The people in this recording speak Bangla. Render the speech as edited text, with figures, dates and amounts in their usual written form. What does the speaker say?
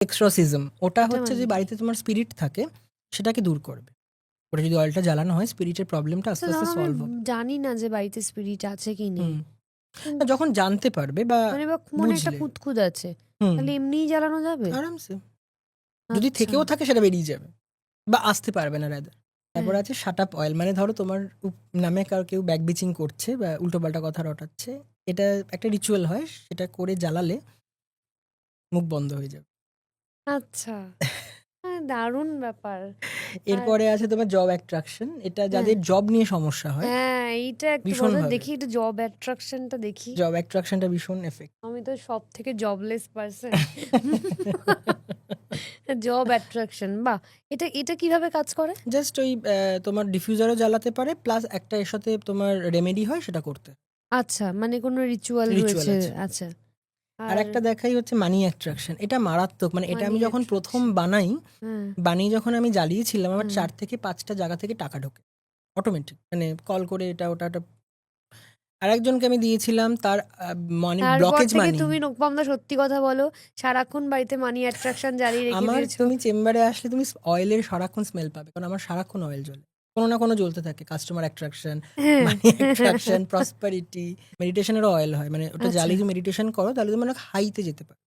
এক্সট্রসিজম ওটা এটা হচ্ছে মানে যে কি? বাড়িতে তোমার স্পিরিট থাকে সেটাকে দূর করবে। ওটা যদি অয়েলটা জ্বালানো হয় স্পিরিটের প্রবলেমটা আচ্ছা আস্তে আস্তে ধরো আমি সলভ হবে। জানি না যে বাড়িতে স্পিরিট আছে কি নেই, হুম। কিন্তু যখন জানতে পারবে বা মানে বা মনে একটা বুঝলে, খুঁতখুঁত আছে, হুম, তাহলে এমনিই জ্বালানো যাবে? আরামসে। যদি আচ্ছা। থেকেও থাকে সেটা বেরিয়ে যাবে বা আসতে পারবে না রাদার। তারপর হ্যাঁ। আছে শাট আপ অয়েল, মানে ধরো তোমার নামে কেউ ব্যাক বিচিং করছে বা উল্টোপাল্টা কথা রটাচ্ছে, এটা একটা রিচুয়াল হয়, সেটা করে জ্বালালে মুখ বন্ধ হয়ে যাবে। আচ্ছা। দারুণ ব্যাপার। আর এরপরে আছে তোমার জব অ্যাট্রাকশন, এটা হ্যাঁ, যাদের জব নিয়ে সমস্যা হয় হ্যাঁ, এইটা একটু বলো তো, ভীষণভাবে। দেখি একটু জব অ্যাট্রাকশনটা দেখি। জব অ্যাট্রাকশনটা ভীষণ এফেক্ট। আমি তো সব থেকে জবলেস পার্সন। জব অ্যাট্রাকশন, বাহ! এটা এটা কিভাবে কাজ করে? জাস্ট ওই তোমার ডিফিউজারও জ্বালাতে পারে, প্লাস একটা এর সাথে তোমার রেমেডি হয় সেটা করতে। আচ্ছা, মানে কোনো রিচুয়াল রিচুয়াল রয়েছে? আছে। আচ্ছা। আর আর একটা দেখাই হচ্ছে মানি অ্যাট্রাকশন, এটা মারাত্মক। মানে এটা মানি আমি যখন প্রথম অ্যাট্রাকশন। বানাই, হ্যাঁ, বানিয়ে যখন আমি জ্বালিয়েছিলাম, আমার হ্যাঁ। 4 থেকে 5টা জায়গা থেকে টাকা ঢোকে অটোমেটিক। মানে কল করে এটা ওটা ওটা। আরেকজনকে আমি দিয়েছিলাম, তার মানে তারপর ব্লকেজ থেকে মানি। তুমি রূপমদা সত্যি কথা বলো, সারাক্ষণ বাড়িতে মানি অ্যাট্রাকশন জ্বালিয়ে রেখে আমার, দিয়েছো। তুমি চেম্বারে আসলে তুমি অয়েলের সারাক্ষণ স্মেল পাবে, কারণ আমার সারাক্ষণ অয়েল জ্বলে, কোনো না কোনো জ্বলতে থাকে। কাস্টমার অ্যাট্রাকশন, হ্যাঁ। মানি অ্যাট্রাকশন, প্রসপারিটি। মেডিটেশনেরও অয়েল হয়, মানে ওটা আচ্ছা। জ্বালিয়ে যদি মেডিটেশন করো তাহলে তুমি অনেক হাইতে যেতে পারো।